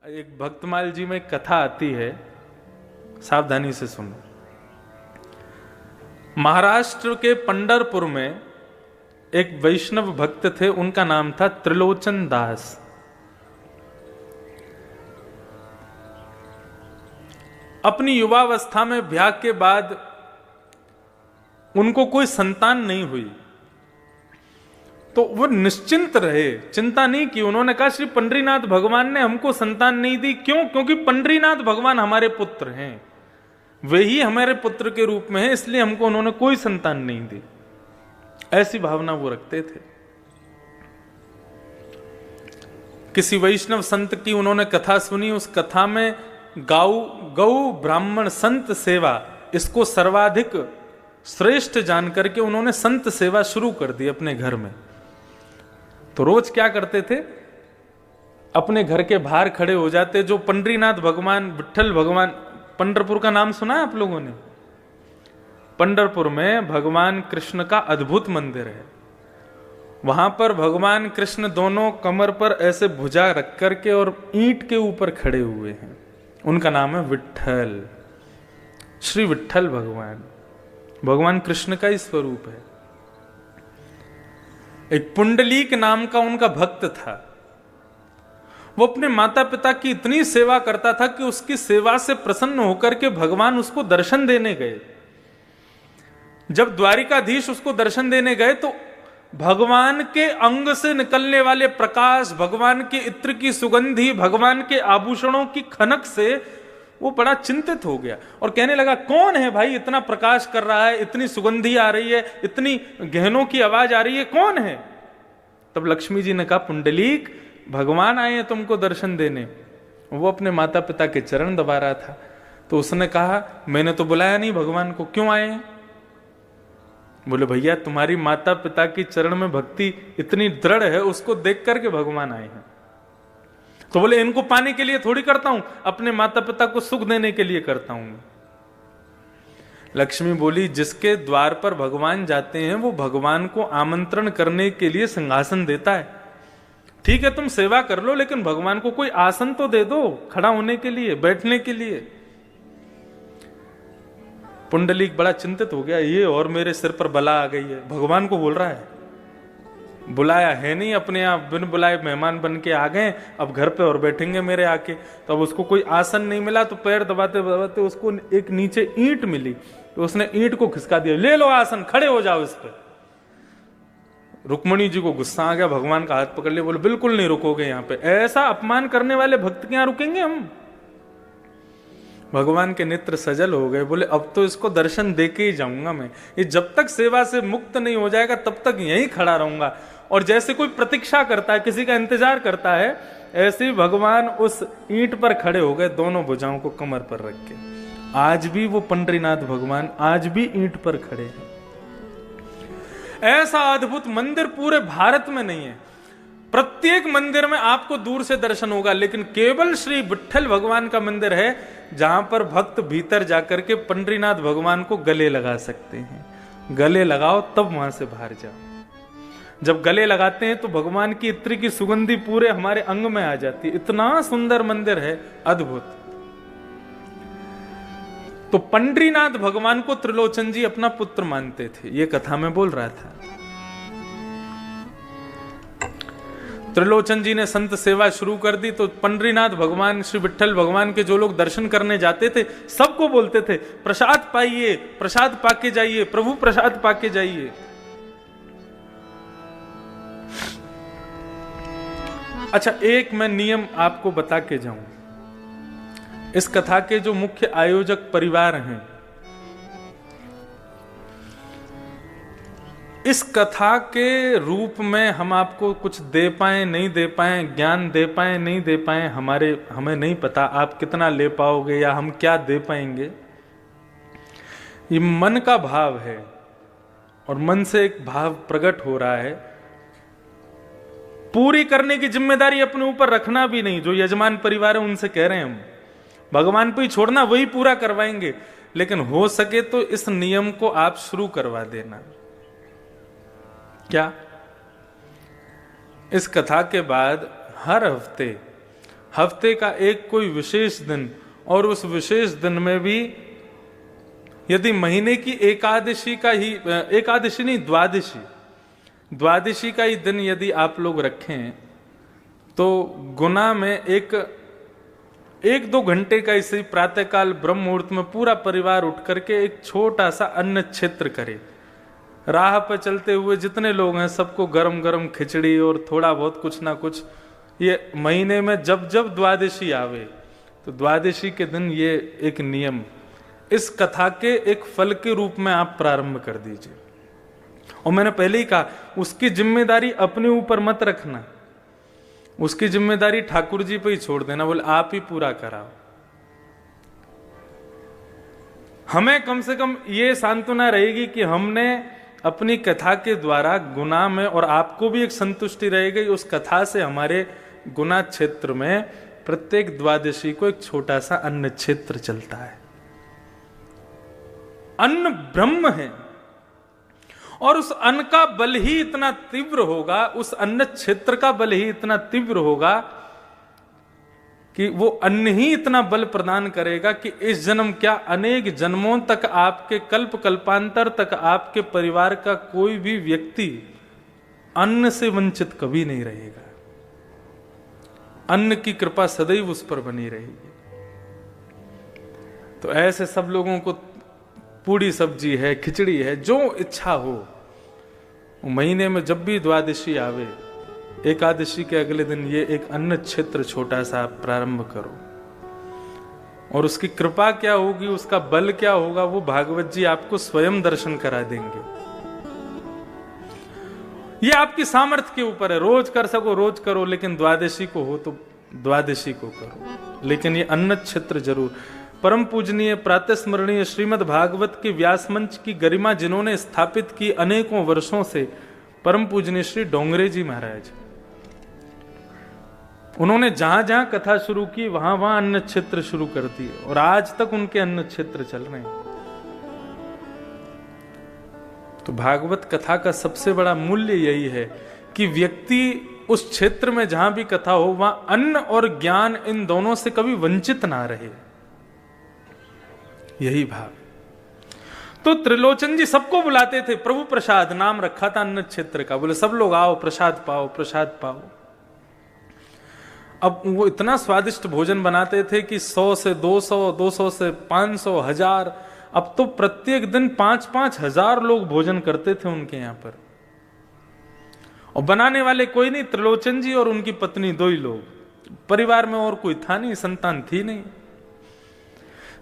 एक भक्तमाल जी में कथा आती है, सावधानी से सुनो। महाराष्ट्र के पंढरपुर में एक वैष्णव भक्त थे, उनका नाम था त्रिलोचन दास। अपनी युवावस्था में ब्याह के बाद उनको कोई संतान नहीं हुई, तो वो निश्चिंत रहे, चिंता नहीं की। उन्होंने कहा श्री पंडरीनाथ भगवान ने हमको संतान नहीं दी, क्यों? क्योंकि पंडरीनाथ भगवान हमारे पुत्र हैं, वे ही हमारे पुत्र के रूप में हैं, इसलिए हमको उन्होंने कोई संतान नहीं दी। ऐसी भावना वो रखते थे। किसी वैष्णव संत की उन्होंने कथा सुनी, उस कथा में गौ ब्राह्मण संत सेवा, इसको सर्वाधिक श्रेष्ठ जान करके उन्होंने संत सेवा शुरू कर दी अपने घर में। तो रोज क्या करते थे, अपने घर के बाहर खड़े हो जाते। जो पंडरीनाथ भगवान, विट्ठल भगवान, पंढरपुर का नाम सुना है आप लोगों ने? पंढरपुर में भगवान कृष्ण का अद्भुत मंदिर है। वहां पर भगवान कृष्ण दोनों कमर पर ऐसे भुजा रख करके और ईंट के ऊपर खड़े हुए हैं। उनका नाम है विट्ठल, श्री विट्ठल भगवान। भगवान कृष्ण का ही स्वरूप है। एक पुंडलीक नाम का उनका भक्त था। वो अपने माता पिता की इतनी सेवा करता था कि उसकी सेवा से प्रसन्न होकर के भगवान उसको दर्शन देने गए। जब द्वारिकाधीश उसको दर्शन देने गए तो भगवान के अंग से निकलने वाले प्रकाश, भगवान के इत्र की सुगंधी, भगवान के आभूषणों की खनक से वो बड़ा चिंतित हो गया और कहने लगा, कौन है भाई इतना प्रकाश कर रहा है, इतनी सुगंधी आ रही है, इतनी गहनों की आवाज आ रही है, कौन है? तब लक्ष्मी जी ने कहा, पुंडलीक भगवान आए हैं तुमको दर्शन देने। वो अपने माता पिता के चरण दबा रहा था। तो उसने कहा, मैंने तो बुलाया नहीं भगवान को, क्यों आए हैं? बोले, भैया तुम्हारी माता पिता की चरण में भक्ति इतनी दृढ़ है, उसको देख करके भगवान आए हैं। तो बोले, इनको पाने के लिए थोड़ी करता हूं, अपने माता पिता को सुख देने के लिए करता हूं। लक्ष्मी बोली, जिसके द्वार पर भगवान जाते हैं वो भगवान को आमंत्रण करने के लिए सिंहासन देता है। ठीक है तुम सेवा कर लो, लेकिन भगवान को कोई आसन तो दे दो, खड़ा होने के लिए, बैठने के लिए। पुंडलीक बड़ा चिंतित हो गया, ये और मेरे सिर पर बला आ गई है। भगवान को बोल रहा है, बुलाया है नहीं, अपने आप बिन बुलाए मेहमान बन के आ गए, अब घर पे और बैठेंगे मेरे आके। तो अब उसको कोई आसन नहीं मिला, तो पैर दबाते दबाते उसको एक नीचे ईंट मिली, तो उसने ईंट को खिसका दिया, ले लो आसन, खड़े हो जाओ इस पे। रुक्मणी जी को गुस्सा आ गया, भगवान का हाथ पकड़ लिया, बोले बिल्कुल नहीं रुकोगे यहाँ पे, ऐसा अपमान करने वाले भक्त के यहाँ रुकेंगे हम? भगवान के नेत्र सजल हो गए, बोले अब तो इसको दर्शन देके ही जाऊंगा मैं, ये जब तक सेवा से मुक्त नहीं हो जाएगा तब तक यहीं खड़ा रहूंगा। और जैसे कोई प्रतीक्षा करता है, किसी का इंतजार करता है, ऐसे ही भगवान उस ईंट पर खड़े हो गए, दोनों भुजाओं को कमर पर रख के। आज भी वो पंडरीनाथ भगवान आज भी ईंट पर खड़े हैं। ऐसा अद्भुत मंदिर पूरे भारत में नहीं है। प्रत्येक मंदिर में आपको दूर से दर्शन होगा, लेकिन केवल श्री विट्ठल भगवान का मंदिर है जहां पर भक्त भीतर जाकर के पंडरीनाथ भगवान को गले लगा सकते हैं। गले लगाओ तब वहां से बाहर जाओ। जब गले लगाते हैं तो भगवान की इत्र की सुगंधी पूरे हमारे अंग में आ जाती है। इतना सुंदर मंदिर है, अद्भुत। तो पंडरीनाथ भगवान को त्रिलोचन जी अपना पुत्र मानते थे, ये कथा में बोल रहा था। त्रिलोचन जी ने संत सेवा शुरू कर दी, तो पंडरीनाथ भगवान, श्री विट्ठल भगवान के जो लोग दर्शन करने जाते थे सबको बोलते थे, प्रसाद पाइए, प्रसाद पाके जाइए, प्रभु प्रसाद पाके जाइए। अच्छा, एक मैं नियम आपको बता के जाऊं। इस कथा के जो मुख्य आयोजक परिवार हैं, इस कथा के रूप में हम आपको कुछ दे पाए नहीं दे पाए, ज्ञान दे पाए नहीं दे पाए, हमें नहीं पता आप कितना ले पाओगे या हम क्या दे पाएंगे। ये मन का भाव है और मन से एक भाव प्रकट हो रहा है। पूरी करने की जिम्मेदारी अपने ऊपर रखना भी नहीं। जो यजमान परिवार है उनसे कह रहे हैं हम भगवान पे ही छोड़ना, वही पूरा करवाएंगे, लेकिन हो सके तो इस नियम को आप शुरू करवा देना। क्या? इस कथा के बाद हर हफ्ते का एक कोई विशेष दिन, और उस विशेष दिन में भी यदि महीने की एकादशी का ही, एकादशी नहीं द्वादशी का ही दिन यदि आप लोग रखें तो गुना में एक दो घंटे का इसे प्रातःकाल ब्रह्म मुहूर्त में पूरा परिवार उठ करके एक छोटा सा अन्न क्षेत्र करे। राह पर चलते हुए जितने लोग हैं सबको गरम गरम खिचड़ी और थोड़ा बहुत कुछ ना कुछ, ये महीने में जब जब द्वादशी आवे तो द्वादशी के दिन ये एक नियम इस कथा के एक फल के रूप में आप प्रारंभ कर दीजिए। और मैंने पहले ही कहा उसकी जिम्मेदारी अपने ऊपर मत रखना, उसकी जिम्मेदारी ठाकुर जी पे ही छोड़ देना, बोले आप ही पूरा कराओ। हमें कम से कम ये सांत्वना रहेगी कि हमने अपनी कथा के द्वारा गुना में, और आपको भी एक संतुष्टि रहेगी उस कथा से हमारे गुना क्षेत्र में प्रत्येक द्वादशी को एक छोटा सा अन्न क्षेत्र चलता है। अन्न ब्रह्म है और उस अन्न का बल ही इतना तीव्र होगा, उस अन्न क्षेत्र का बल ही इतना तीव्र होगा कि वो अन्न ही इतना बल प्रदान करेगा कि इस जन्म क्या अनेक जन्मों तक, आपके कल्प कल्पांतर तक आपके परिवार का कोई भी व्यक्ति अन्न से वंचित कभी नहीं रहेगा। अन्न की कृपा सदैव उस पर बनी रहेगी। तो ऐसे सब लोगों को पूड़ी सब्जी है, खिचड़ी है, जो इच्छा हो, महीने में जब भी द्वादशी आवे, एकादशी के अगले दिन ये एक अन्न क्षेत्र छोटा सा प्रारंभ करो। और उसकी कृपा क्या होगी, उसका बल क्या होगा, वो भागवत जी आपको स्वयं दर्शन करा देंगे। ये आपकी सामर्थ्य के ऊपर है, रोज कर सको रोज करो, लेकिन द्वादशी को हो तो द्वादशी को करो, लेकिन ये अन्न क्षेत्र जरूर। परम पूजनीय प्रातः स्मरणीय श्रीमद् भागवत के व्यास मंच की गरिमा जिन्होंने स्थापित की अनेकों वर्षों से, परम पूजनीय श्री डोंगरे जी महाराज, उन्होंने जहां जहां कथा शुरू की वहां वहां अन्न क्षेत्र शुरू कर दिए और आज तक उनके अन्न क्षेत्र चल रहे हैं। तो भागवत कथा का सबसे बड़ा मूल्य यही है कि व्यक्ति उस क्षेत्र में जहां भी कथा हो वहां अन्न और ज्ञान इन दोनों से कभी वंचित ना रहे, यही भाव। तो त्रिलोचन जी सबको बुलाते थे, प्रभु प्रसाद नाम रखा था अन्न क्षेत्र का, बोले सब लोग आओ प्रसाद पाओ प्रसाद पाओ। अब वो इतना स्वादिष्ट भोजन बनाते थे कि 100 से 200, 200 से 500, 1000, अब तो प्रत्येक दिन 5-5 हजार लोग भोजन करते थे उनके यहां पर। और बनाने वाले कोई नहीं, त्रिलोचन जी और उनकी पत्नी, दो ही लोग, परिवार में और कोई था नहीं, संतान थी नहीं।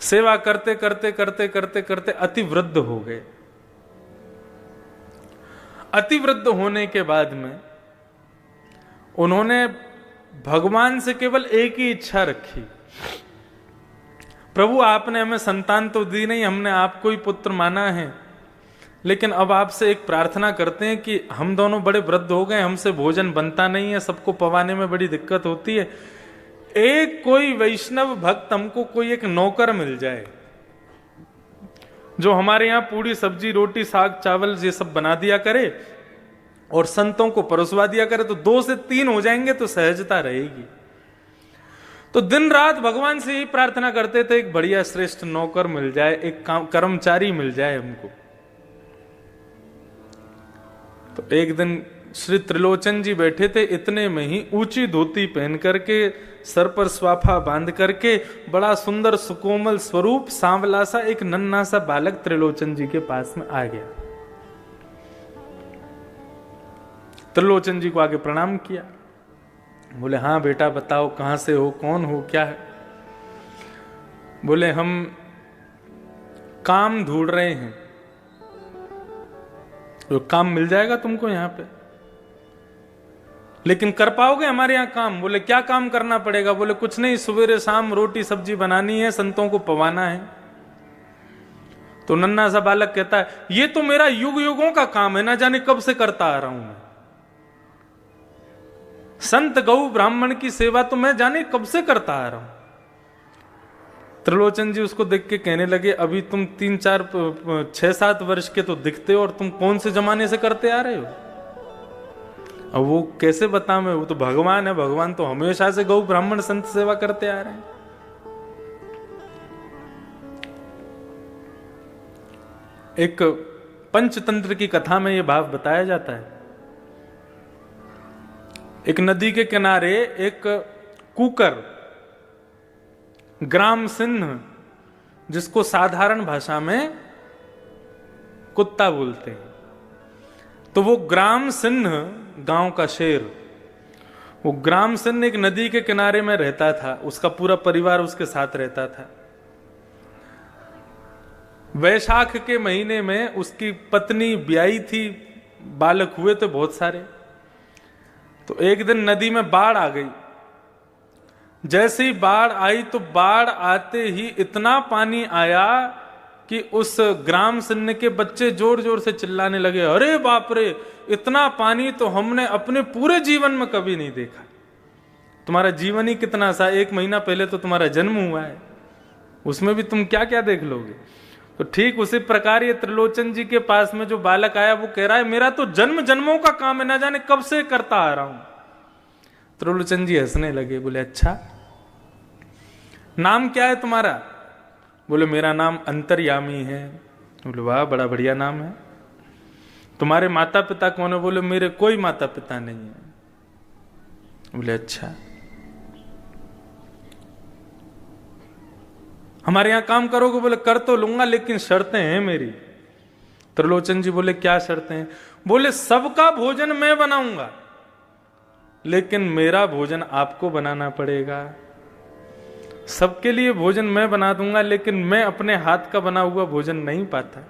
सेवा करते करते करते करते करते अति वृद्ध हो गए। अति वृद्ध होने के बाद में उन्होंने भगवान से केवल एक ही इच्छा रखी, प्रभु आपने हमें संतान तो दी नहीं, हमने आपको ही पुत्र माना है, लेकिन अब आपसे एक प्रार्थना करते हैं कि हम दोनों बड़े वृद्ध हो गए, हमसे भोजन बनता नहीं है, सबको पवाने में बड़ी दिक्कत होती है, एक कोई वैष्णव भक्त हमको कोई एक नौकर मिल जाए जो हमारे यहां पूड़ी सब्जी रोटी साग चावल ये सब बना दिया करे और संतों को परोसवा दिया करे, तो 2 से 3 हो जाएंगे तो सहजता रहेगी। तो दिन रात भगवान से यही प्रार्थना करते थे, एक बढ़िया श्रेष्ठ नौकर मिल जाए, एक कर्मचारी मिल जाए हमको। तो एक दिन श्री त्रिलोचन जी बैठे थे, इतने में ही ऊंची धोती पहन करके, सर पर स्वाफा बांध करके, बड़ा सुंदर सुकोमल स्वरूप सांवला सा एक नन्हा सा बालक त्रिलोचन जी के पास में आ गया। त्रिलोचन जी को आगे प्रणाम किया, बोले हाँ बेटा बताओ कहां से हो, कौन हो, क्या है? बोले हम काम ढूंढ रहे हैं, तो काम मिल जाएगा तुमको यहां पे, लेकिन कर पाओगे हमारे यहां काम? बोले क्या काम करना पड़ेगा? बोले कुछ नहीं, सवेरे शाम रोटी सब्जी बनानी है, संतों को पवाना है। तो नन्हा सा बालक कहता है, ये तो मेरा युग युगों का काम है, ना जाने कब से करता आ रहा हूं मैं। संत गौ ब्राह्मण की सेवा तो मैं जाने कब से करता आ रहा हूं। त्रिलोचन जी उसको देख के कहने लगे, अभी तुम 3-4-6-7 वर्ष के तो दिखते हो, और तुम कौन से जमाने से करते आ रहे हो? अब वो कैसे बता मैं, वो तो भगवान है, भगवान तो हमेशा से गौ ब्राह्मण संत सेवा करते आ रहे हैं। एक पंचतंत्र की कथा में यह भाव बताया जाता है। एक नदी के किनारे एक कुकर, ग्राम सिंह, जिसको साधारण भाषा में कुत्ता बोलते हैं, तो वो ग्राम सिंह गांव का शेर, वो ग्राम सिंह एक नदी के किनारे में रहता था, उसका पूरा परिवार उसके साथ रहता था। वैशाख के महीने में उसकी पत्नी ब्याई थी, बालक हुए थे बहुत सारे। तो एक दिन नदी में बाढ़ आ गई। जैसे ही बाढ़ आई तो बाढ़ आते ही इतना पानी आया कि उस ग्राम सिंह के बच्चे जोर जोर से चिल्लाने लगे, अरे बाप रे, इतना पानी तो हमने अपने पूरे जीवन में कभी नहीं देखा। तुम्हारा जीवन ही कितना सा, 1 महीना पहले तो तुम्हारा जन्म हुआ है, उसमें भी तुम क्या क्या देख लोगे। तो ठीक उसी प्रकार ये त्रिलोचन जी के पास में जो बालक आया, वो कह रहा है, मेरा तो जन्म जन्मों का काम है, ना जाने कब से करता आ रहा हूं। त्रिलोचन जी हंसने लगे, बोले अच्छा, नाम क्या है तुम्हारा? बोले मेरा नाम अंतर्यामी है। बोले वाह, बड़ा बढ़िया नाम है। तुम्हारे माता पिता कौन है? बोले मेरे कोई माता पिता नहीं है। बोले अच्छा, हमारे यहां काम करोगे? बोले कर तो लूंगा, लेकिन शर्तें हैं मेरी। त्रिलोचन जी बोले क्या शर्तें हैं? बोले सबका भोजन मैं बनाऊंगा, लेकिन मेरा भोजन आपको बनाना पड़ेगा। सबके लिए भोजन मैं बना दूंगा, लेकिन मैं अपने हाथ का बना हुआ भोजन नहीं पाता।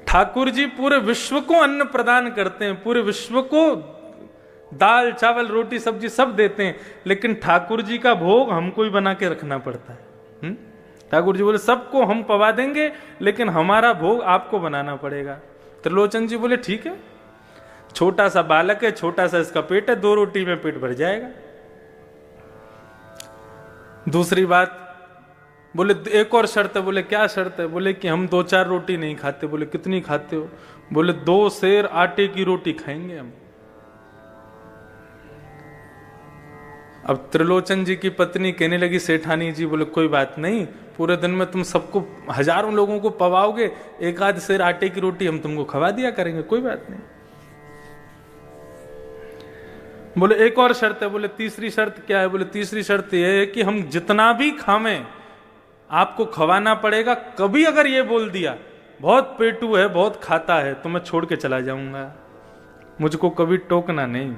ठाकुर जी पूरे विश्व को अन्न प्रदान करते हैं, पूरे विश्व को दाल चावल रोटी सब्जी सब देते हैं, लेकिन ठाकुर जी का भोग हमको ही बना के रखना पड़ता है। ठाकुर जी बोले सबको हम पवा देंगे, लेकिन हमारा भोग आपको बनाना पड़ेगा। त्रिलोचन जी बोले ठीक है, छोटा सा बालक है, छोटा सा इसका पेट है, 2 रोटी में पेट भर जाएगा। दूसरी बात, बोले एक और शर्त है। बोले क्या शर्त है? बोले कि हम 2-4 रोटी नहीं खाते। बोले कितनी खाते हो? बोले 2 सेर आटे की रोटी खाएंगे हम। अब त्रिलोचन जी की पत्नी कहने लगी, सेठानी जी, बोले कोई बात नहीं, पूरे दिन में तुम सबको हजारों लोगों को पवाओगे, 1-8 सेर आटे की रोटी हम तुमको खवा दिया करेंगे, कोई बात नहीं। बोले एक और शर्त है। बोले तीसरी शर्त क्या है? बोले तीसरी शर्त यह है कि हम जितना भी खावें आपको खवाना पड़ेगा। कभी अगर ये बोल दिया बहुत पेटू है, बहुत खाता है, तो मैं छोड़ के चला जाऊंगा, मुझको कभी टोकना नहीं।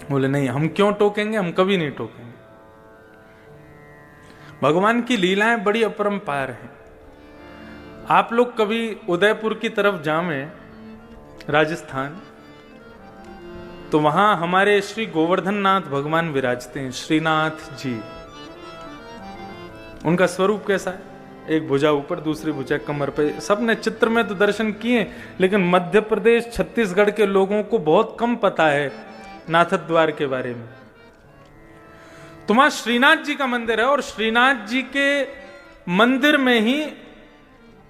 बोले नहीं, हम क्यों टोकेंगे, हम कभी नहीं टोकेंगे। भगवान की लीलाएं बड़ी अपरंपार हैं। आप लोग कभी उदयपुर की तरफ जाएं, राजस्थान, तो वहां हमारे श्री गोवर्धन नाथ भगवान विराजते हैं, श्रीनाथ जी। उनका स्वरूप कैसा है? एक भुजा ऊपर, दूसरी भुजा कमर पे। सबने चित्र में तो दर्शन किए, लेकिन मध्य प्रदेश छत्तीसगढ़ के लोगों को बहुत कम पता है नाथ द्वार के बारे में। तो वहां श्रीनाथ जी का मंदिर है, और श्रीनाथ जी के मंदिर में ही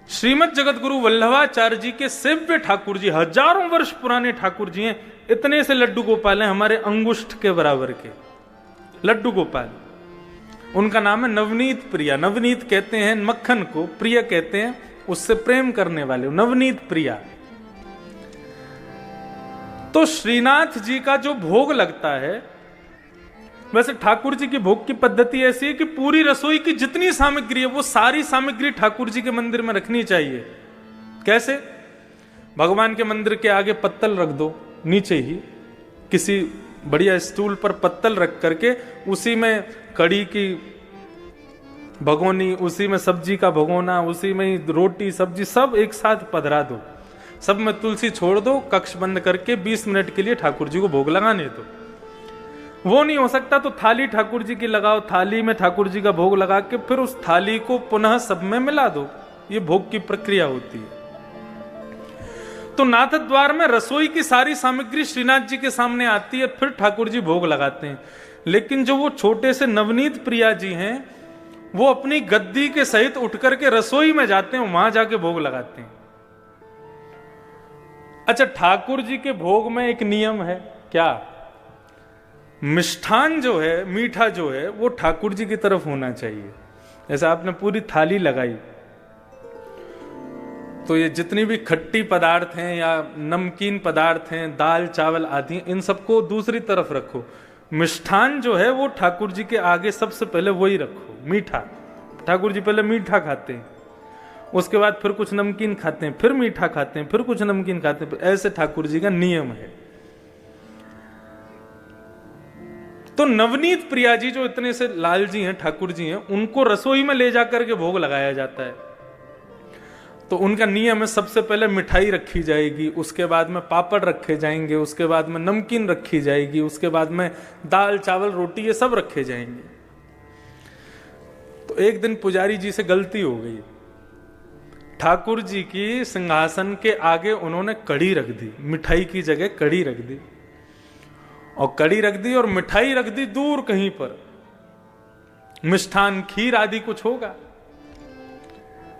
श्रीमद जगत गुरु वल्लभाचार्य जी के सेव्य ठाकुर जी, हजारों वर्ष पुराने ठाकुर जी हैं। इतने से लड्डू गोपाल हैं, हमारे अंगुष्ठ के बराबर के लड्डू गोपाल। उनका नाम है नवनीत प्रिया। नवनीत कहते हैं मक्खन को, प्रिय कहते हैं उससे प्रेम करने वाले, नवनीत प्रिया। तो श्रीनाथ जी का जो भोग लगता है, वैसे ठाकुर जी की भोग की पद्धति ऐसी है कि पूरी रसोई की जितनी सामग्री है वो सारी सामग्री ठाकुर जी के मंदिर में रखनी चाहिए। कैसे? भगवान के मंदिर के आगे पत्तल रख दो, नीचे ही किसी बढ़िया स्टूल पर पत्तल रख करके उसी में कड़ी की भगोनी, उसी में सब्जी का भगोना, उसी में ही रोटी सब्जी सब एक साथ पधरा दो, सब में तुलसी छोड़ दो, कक्ष बंद करके 20 मिनट के लिए ठाकुर जी को भोग लगाने दो। वो नहीं हो सकता तो थाली ठाकुर जी की लगाओ, थाली में ठाकुर जी का भोग लगा के फिर उस थाली को पुनः सब में मिला दो। ये भोग की प्रक्रिया होती है। तो नाथ द्वार में रसोई की सारी सामग्री श्रीनाथ जी के सामने आती है, फिर ठाकुर जी भोग लगाते हैं। लेकिन जो वो छोटे से नवनीत प्रिया जी हैं, वो अपनी गद्दी के सहित उठ करके रसोई में जाते हैं, वहां जाके भोग लगाते हैं। अच्छा, ठाकुर जी के भोग में एक नियम है क्या? मिष्ठान जो है, मीठा जो है, वो ठाकुर जी की तरफ होना चाहिए। जैसे आपने पूरी थाली लगाई तो ये जितनी भी खट्टी पदार्थ हैं या नमकीन पदार्थ हैं, दाल चावल आदि, इन सबको दूसरी तरफ रखो। मिष्ठान जो है वो ठाकुर जी के आगे सबसे पहले वही रखो। मीठा, ठाकुर जी पहले मीठा खाते हैं, उसके बाद फिर कुछ नमकीन खाते हैं, फिर मीठा खाते हैं, फिर कुछ नमकीन खाते हैं। ऐसे ठाकुर जी का नियम है। तो नवनीत प्रिया जी जो इतने से लाल जी हैं, ठाकुर जी हैं, उनको रसोई में ले जाकर के भोग लगाया जाता है। तो उनका नियम है, सबसे पहले मिठाई रखी जाएगी, उसके बाद में पापड़ रखे जाएंगे, उसके बाद में नमकीन रखी जाएगी, उसके बाद में दाल चावल रोटी ये सब रखे जाएंगे। तो एक दिन पुजारी जी से गलती हो गई, ठाकुर जी की सिंहासन के आगे उन्होंने कड़ी रख दी, मिठाई की जगह कड़ी रख दी, और कड़ी रख दी और मिठाई रख दी दूर कहीं पर, मिष्ठान खीर आदि कुछ होगा।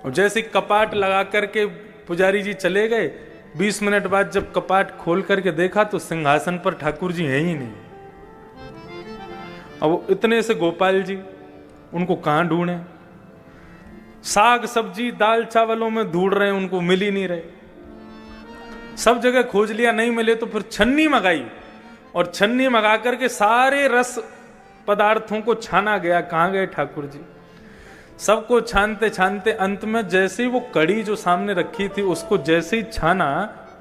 और जैसे कपाट लगा करके पुजारी जी चले गए, 20 मिनट बाद जब कपाट खोल करके देखा तो सिंहासन पर ठाकुर जी हैं ही नहीं। अब इतने से गोपाल जी, उनको कहां ढूंढे? साग सब्जी दाल चावलों में ढूंढ रहे हैं, उनको मिल ही नहीं रहे। सब जगह खोज लिया, नहीं मिले तो फिर छन्नी मंगाई, और छन्नी मंगा करके सारे रस पदार्थों को छाना गया। कहां गए ठाकुर जी? सबको छानते छानते अंत में जैसे ही वो कड़ी जो सामने रखी थी उसको जैसे ही छाना,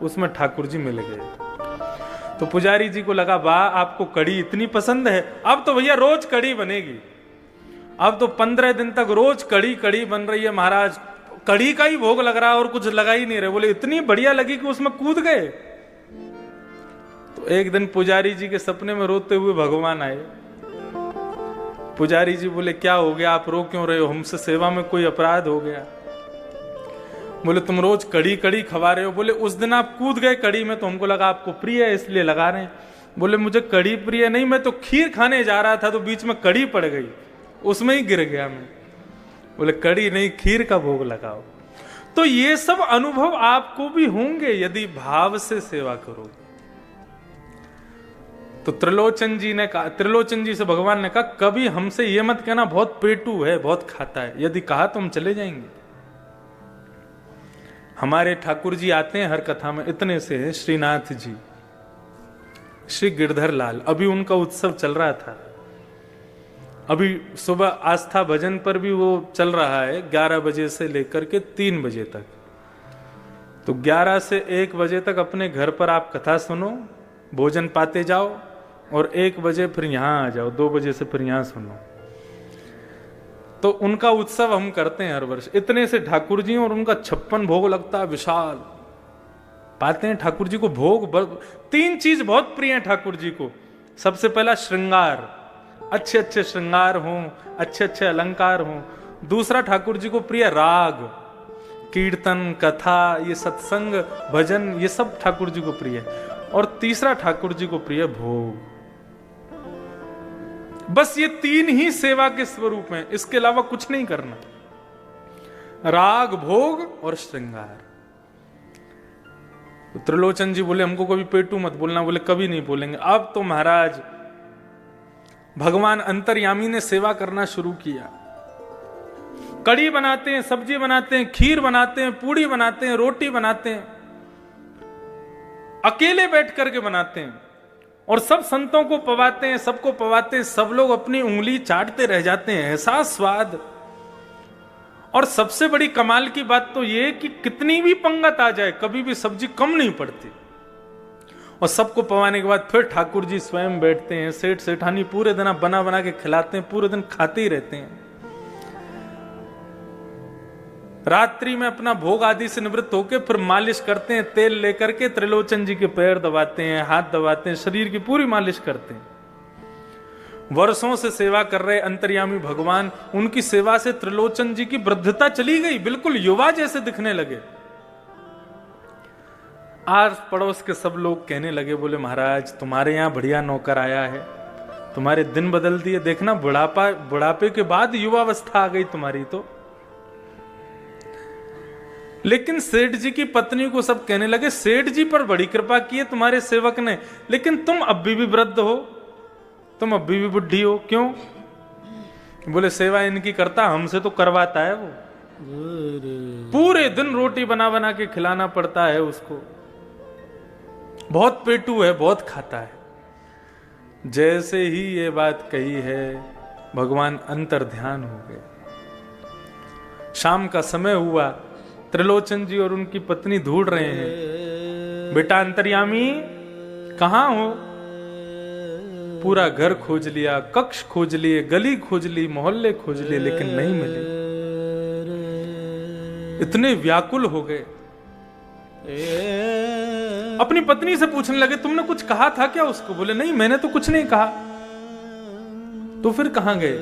उसमें ठाकुर जी मिल गए। तो पुजारी जी को लगा, वाह आपको कड़ी इतनी पसंद है, अब तो भैया रोज कड़ी बनेगी। अब तो 15 दिन तक रोज कड़ी कड़ी बन रही है महाराज, कड़ी का ही भोग लग रहा है और कुछ लगा ही नहीं रहे। बोले इतनी बढ़िया लगी कि उसमें कूद गए। तो एक दिन पुजारी जी के सपने में रोते हुए भगवान आए। पुजारी जी बोले, क्या हो गया, आप रो क्यों रहे हो? हमसे सेवा में कोई अपराध हो गया? बोले तुम रोज कड़ी कड़ी खवा रहे हो। बोले उस दिन आप कूद गए कड़ी में तो हमको लगा आपको प्रिय है इसलिए लगा रहे हैं। बोले मुझे कड़ी प्रिय नहीं, मैं तो खीर खाने जा रहा था तो बीच में कड़ी पड़ गई, उसमें ही गिर गया मैं। बोले कड़ी नहीं, खीर का भोग लगाओ। तो ये सब अनुभव आपको भी होंगे यदि भाव से सेवा करोगे। तो त्रिलोचन जी ने कहा, त्रिलोचन जी से भगवान ने कहा, कभी हमसे ये मत कहना बहुत पेटू है, बहुत खाता है। यदि कहा तो हम चले जाएंगे। हमारे ठाकुर जी आते हैं हर कथा में, इतने से है श्रीनाथ जी, श्री गिरधर लाल, अभी उनका उत्सव चल रहा था। अभी सुबह आस्था भजन पर भी वो चल रहा है 11 बजे से लेकर के 3 बजे तक। तो 11 से 1 बजे तक अपने घर पर आप कथा सुनो, भोजन पाते जाओ, और 1 बजे फिर यहां आ जाओ, 2 बजे से फिर यहां सुनो। तो उनका उत्सव हम करते हैं हर वर्ष। इतने से ठाकुर जी और उनका 56 भोग लगता है, विशाल पाते हैं ठाकुर जी को भोग। 3 चीज बहुत प्रिय है ठाकुर जी को। सबसे पहला श्रृंगार, अच्छे अच्छे श्रृंगार हों, अच्छे अच्छे अलंकार हों। दूसरा ठाकुर जी को प्रिय राग, कीर्तन कथा, ये सत्संग भजन, ये सब ठाकुर जी को प्रिय है। और तीसरा ठाकुर जी को प्रिय भोग। बस ये 3 ही सेवा के स्वरूप हैं, इसके अलावा कुछ नहीं करना। राग, भोग और श्रृंगार। तो त्रिलोचन जी बोले हमको कभी पेटू मत बोलना। बोले कभी नहीं बोलेंगे। अब तो महाराज भगवान अंतर्यामी ने सेवा करना शुरू किया। कड़ी बनाते हैं, सब्जी बनाते हैं, खीर बनाते हैं, पूड़ी बनाते हैं, रोटी बनाते हैं, अकेले बैठ करके बनाते हैं, और सब संतों को पवाते हैं, सबको पवाते हैं। सब लोग अपनी उंगली चाटते रह जाते हैं, ऐसा स्वाद। और सबसे बड़ी कमाल की बात तो यह कि कितनी भी पंगत आ जाए कभी भी सब्जी कम नहीं पड़ती। और सबको पवाने के बाद फिर ठाकुर जी स्वयं बैठते हैं, सेठ सेठानी पूरे दिन बना बना के खिलाते हैं, पूरे दिन खाते ही रहते हैं। रात्रि में अपना भोग आदि से निवृत्त होकर फिर मालिश करते हैं, तेल लेकर के त्रिलोचन जी के पैर दबाते हैं, हाथ दबाते हैं, शरीर की पूरी मालिश करते हैं। वर्षों से सेवा कर रहे अंतर्यामी भगवान, उनकी सेवा से त्रिलोचन जी की वृद्धता चली गई, बिल्कुल युवा जैसे दिखने लगे। आस पड़ोस के सब लोग कहने लगे, बोले महाराज तुम्हारे यहाँ बढ़िया नौकर आया है, तुम्हारे दिन बदल दिए, देखना बुढ़ापे के बाद युवावस्था आ गई तुम्हारी तो। लेकिन सेठ जी की पत्नी को सब कहने लगे, सेठ जी पर बड़ी कृपा की है तुम्हारे सेवक ने, लेकिन तुम अब भी वृद्ध हो, तुम अब भी बुढ़ी हो, क्यों? बोले सेवा इनकी करता, हमसे तो करवाता है वो, पूरे दिन रोटी बना बना के खिलाना पड़ता है उसको, बहुत पेटू है, बहुत खाता है। जैसे ही ये बात कही है भगवान अंतर ध्यान हो गए। शाम का समय हुआ, त्रिलोचन जी और उनकी पत्नी ढूंढ रहे हैं, बेटा अंतर्यामी कहां हो? पूरा घर खोज लिया, कक्ष खोज लिए, गली खोज ली, मोहल्ले खोज लिए, लेकिन नहीं मिले। इतने व्याकुल हो गए, अपनी पत्नी से पूछने लगे, तुमने कुछ कहा था क्या उसको? बोले नहीं, मैंने तो कुछ नहीं कहा। तो फिर कहां गए?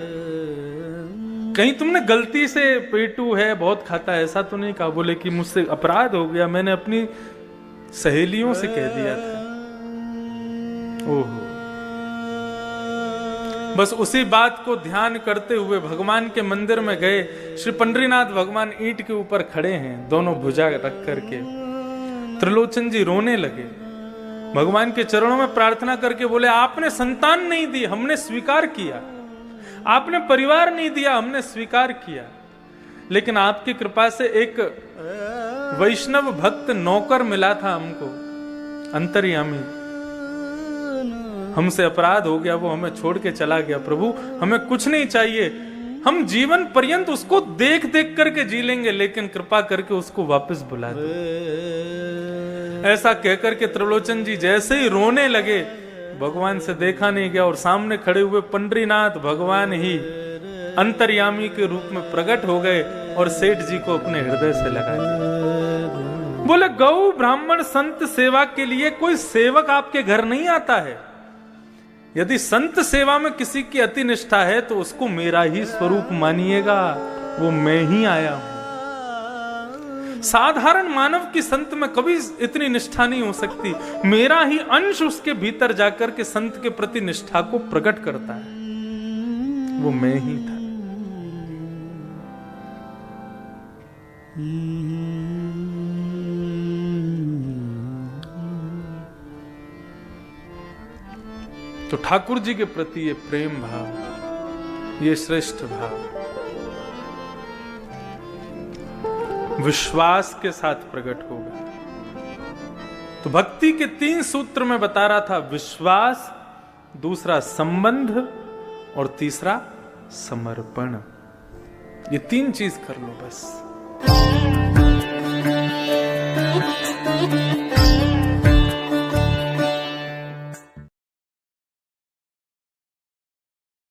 कहीं तुमने गलती से पेटू है, बहुत खाता है, ऐसा तो नहीं कहा? बोले कि मुझसे अपराध हो गया, मैंने अपनी सहेलियों से कह दिया था। ओहो। बस उसी बात को ध्यान करते हुए भगवान के मंदिर में गए। श्री पंडरीनाथ भगवान ईंट के ऊपर खड़े हैं, दोनों भुजा रख करके। त्रिलोचन जी रोने लगे, भगवान के चरणों में प्रार्थना करके बोले, आपने संतान नहीं दी, हमने स्वीकार किया, आपने परिवार नहीं दिया, हमने स्वीकार किया, लेकिन आपकी कृपा से एक वैष्णव भक्त नौकर मिला था हमको, अंतर्यामी, हमसे अपराध हो गया, वो हमें छोड़ के चला गया। प्रभु हमें कुछ नहीं चाहिए, हम जीवन पर्यंत उसको देख देख करके जी लेंगे, लेकिन कृपा करके उसको वापस बुला दो। ऐसा कहकर के त्रिलोचन जी जैसे ही रोने लगे, भगवान से देखा नहीं गया और सामने खड़े हुए पंडरीनाथ भगवान ही अंतर्यामी के रूप में प्रकट हो गए और सेठ जी को अपने हृदय से लगा दिया। बोले गौ ब्राह्मण संत सेवा के लिए कोई सेवक आपके घर नहीं आता है। यदि संत सेवा में किसी की अति निष्ठा है तो उसको मेरा ही स्वरूप मानिएगा, वो मैं ही आया हूं। साधारण मानव की संत में कभी इतनी निष्ठा नहीं हो सकती, मेरा ही अंश उसके भीतर जाकर के संत के प्रति निष्ठा को प्रकट करता है, वो मैं ही था। तो ठाकुर जी के प्रति ये प्रेम भाव, ये श्रेष्ठ भाव विश्वास के साथ प्रकट होगा। तो भक्ति के 3 सूत्र में बता रहा था, विश्वास, दूसरा संबंध और तीसरा समर्पण। ये 3 चीज कर लो बस।